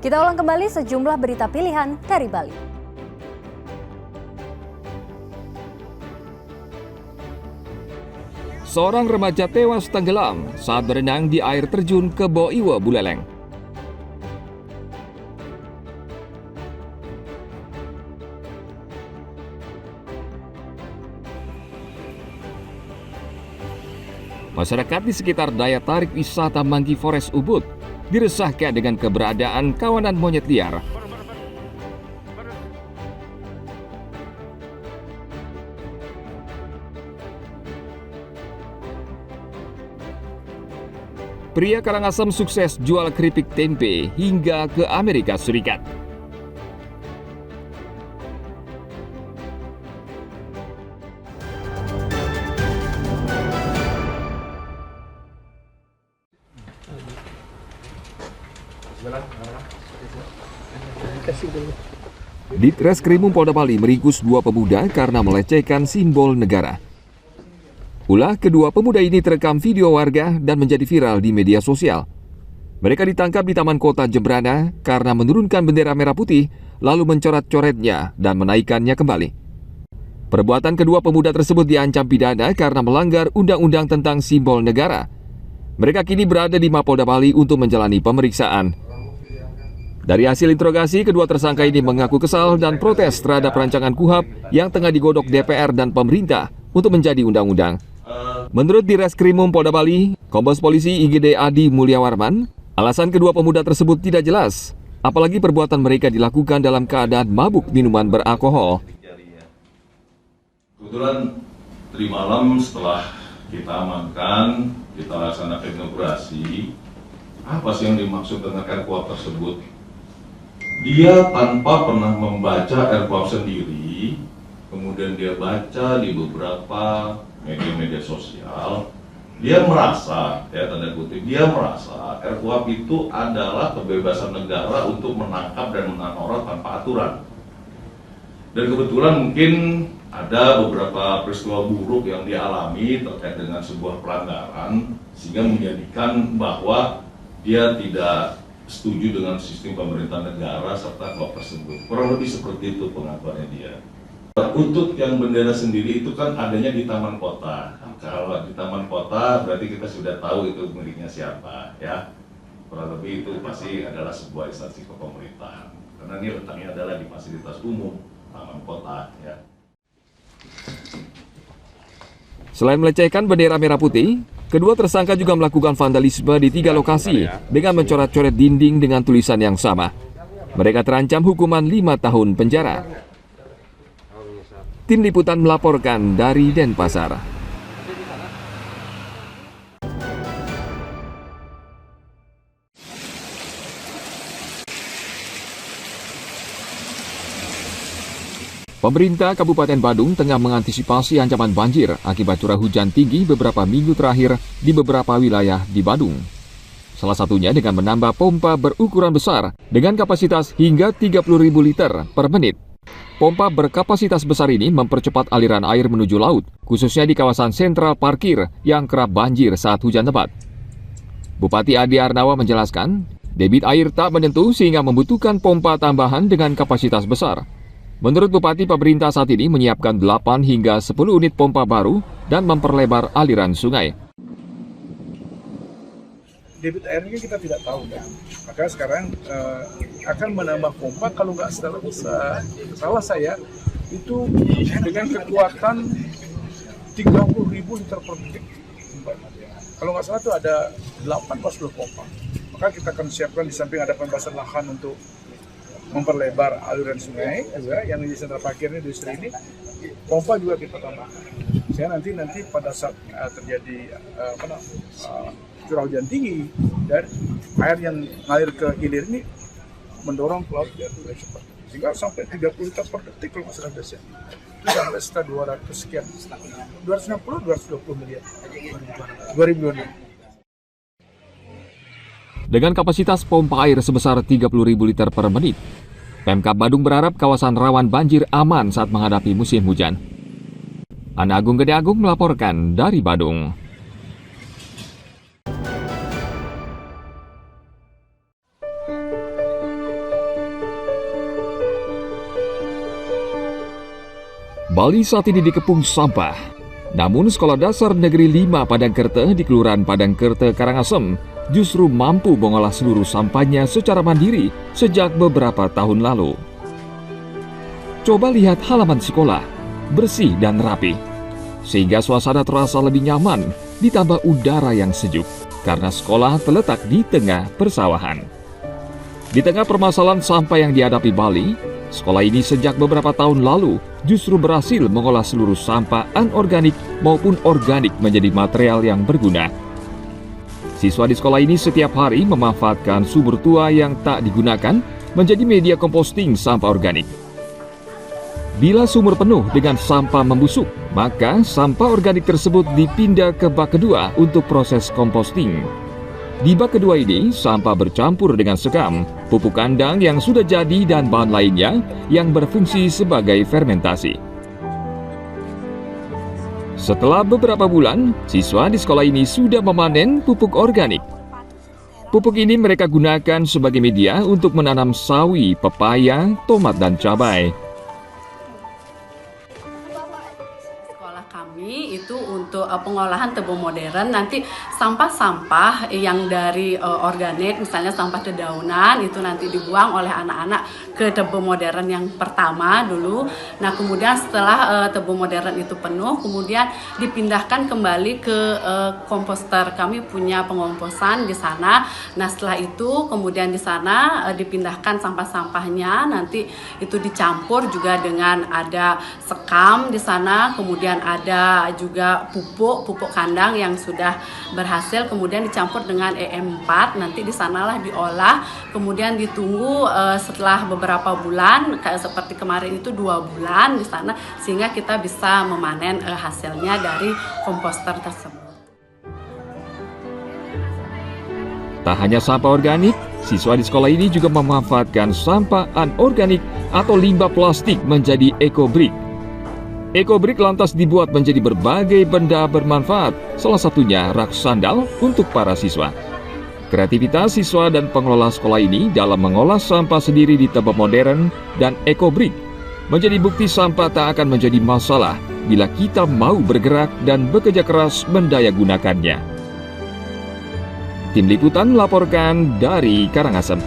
Kita ulang kembali sejumlah berita pilihan dari Bali. Seorang remaja tewas tenggelam saat berenang di air terjun Kebo Iwo, Buleleng. Masyarakat di sekitar daya tarik wisata Manggi Forest Ubud diresahkan dengan keberadaan kawanan monyet liar. Pria Karangasem sukses jual keripik tempe hingga ke Amerika Serikat. Ditreskrimum Polda Bali meringkus 2 pemuda karena melecehkan simbol negara. Ulah kedua pemuda ini terekam video warga dan menjadi viral di media sosial. Mereka ditangkap di Taman Kota Jembrana karena menurunkan bendera merah putih lalu mencoret-coretnya dan menaikkannya kembali. Perbuatan kedua pemuda tersebut diancam pidana karena melanggar undang-undang tentang simbol negara. Mereka kini berada di Mapolda Bali untuk menjalani pemeriksaan. Dari hasil interogasi, kedua tersangka ini mengaku kesal dan protes terhadap rancangan KUHP yang tengah digodok DPR dan pemerintah untuk menjadi undang-undang. Menurut Direskrimum Polda Bali, Kombes Polisi IGD Adi Mulyawarman, alasan kedua pemuda tersebut tidak jelas, apalagi perbuatan mereka dilakukan dalam keadaan mabuk minuman beralkohol. Kebetulan tadi malam setelah kita amankan, kita laksanakan operasi, apa sih yang dimaksud dengan RKUHP tersebut? Dia tanpa pernah membaca RKUHP sendiri, kemudian dia baca di beberapa media sosial, dia merasa, ya tanda kutip, dia merasa RKUHP itu adalah kebebasan negara untuk menangkap dan menahan orang tanpa aturan. Dan kebetulan mungkin ada beberapa peristiwa buruk yang dialami terkait dengan sebuah pelanggaran, sehingga menjadikan bahwa dia tidak setuju dengan sistem pemerintahan negara serta KUHP tersebut. Kurang lebih seperti itu pengakuannya dia. Untuk yang bendera sendiri itu kan adanya di Taman Kota. Kalau di Taman Kota berarti kita sudah tahu itu miliknya siapa, ya. Kurang lebih itu pasti adalah sebuah instansi kepemerintahan. Karena ini letaknya adalah di fasilitas umum Taman Kota, ya. Selain melecehkan bendera merah putih, kedua tersangka juga melakukan vandalisme di 3 lokasi dengan mencoret-coret dinding dengan tulisan yang sama. Mereka terancam hukuman 5 tahun penjara. Tim Liputan melaporkan dari Denpasar. Pemerintah Kabupaten Badung tengah mengantisipasi ancaman banjir akibat curah hujan tinggi beberapa minggu terakhir di beberapa wilayah di Badung. Salah satunya dengan menambah pompa berukuran besar dengan kapasitas hingga 30.000 liter per menit. Pompa berkapasitas besar ini mempercepat aliran air menuju laut, khususnya di kawasan sentral parkir yang kerap banjir saat hujan lebat. Bupati Adi Arnawa menjelaskan, debit air tak menentu sehingga membutuhkan pompa tambahan dengan kapasitas besar. Menurut Bupati, pemerintah saat ini menyiapkan 8 hingga 10 unit pompa baru dan memperlebar aliran sungai. Debit airnya kita tidak tahu kan, maka sekarang akan menambah pompa kalau nggak salah saya itu dengan kekuatan 30.000 liter per detik. Kalau nggak salah itu ada 8-10 pompa. Maka kita akan siapkan di samping ada pembebasan lahan untuk memperlebar aliran sungai, yang di sentra parkir ini, industri ini, pompa juga kita tambahkan. Saya nanti pada saat terjadi curah hujan tinggi dan air yang ngalir ke hilir ini mendorong ke laut biar lebih cepat, sehingga sampai 30 liter per detik kalau masalah desa itu sampai sekitar 200 sekian, 220 miliar 2000. Dengan kapasitas pompa air sebesar 30.000 liter per menit, Pemkab Badung berharap kawasan rawan banjir aman saat menghadapi musim hujan. Ana Agung Gede Agung melaporkan dari Badung. Bali saat ini dikepung sampah. Namun Sekolah Dasar Negeri 5 Padangkerte di Kelurahan Padangkerte, Karangasem justru mampu mengolah seluruh sampahnya secara mandiri sejak beberapa tahun lalu. Coba lihat halaman sekolah, bersih dan rapi, sehingga suasana terasa lebih nyaman, ditambah udara yang sejuk, karena sekolah terletak di tengah persawahan. Di tengah permasalahan sampah yang dihadapi Bali, sekolah ini sejak beberapa tahun lalu justru berhasil mengolah seluruh sampah anorganik maupun organik menjadi material yang berguna. Siswa di sekolah ini setiap hari memanfaatkan sumur tua yang tak digunakan menjadi media komposting sampah organik. Bila sumur penuh dengan sampah membusuk, maka sampah organik tersebut dipindah ke bak kedua untuk proses komposting. Di bak kedua ini, sampah bercampur dengan sekam, pupuk kandang yang sudah jadi dan bahan lainnya yang berfungsi sebagai fermentasi. Setelah beberapa bulan, siswa di sekolah ini sudah memanen pupuk organik. Pupuk ini mereka gunakan sebagai media untuk menanam sawi, pepaya, tomat, dan cabai. Kami itu untuk pengolahan tebu modern, nanti sampah-sampah yang dari organik, misalnya sampah dedaunan, itu nanti dibuang oleh anak-anak ke tebu modern yang pertama dulu. Nah kemudian setelah tebu modern itu penuh, kemudian dipindahkan kembali ke komposter. Kami punya pengomposan di sana. Nah setelah itu kemudian di sana dipindahkan sampah-sampahnya, nanti itu dicampur juga dengan ada sekam di sana, kemudian ada juga pupuk kandang yang sudah berhasil, kemudian dicampur dengan EM4, nanti di sanalah diolah, kemudian ditunggu setelah beberapa bulan, seperti kemarin itu 2 bulan di sana, sehingga kita bisa memanen hasilnya dari komposter tersebut. Tak hanya sampah organik, siswa di sekolah ini juga memanfaatkan sampah anorganik atau limbah plastik menjadi ekobrik. Ekobrik lantas dibuat menjadi berbagai benda bermanfaat, salah satunya rak sandal untuk para siswa. Kreativitas siswa dan pengelola sekolah ini dalam mengolah sampah sendiri di tempat modern dan ekobrik menjadi bukti sampah tak akan menjadi masalah bila kita mau bergerak dan bekerja keras mendayagunakannya. Tim Liputan melaporkan dari Karangasem.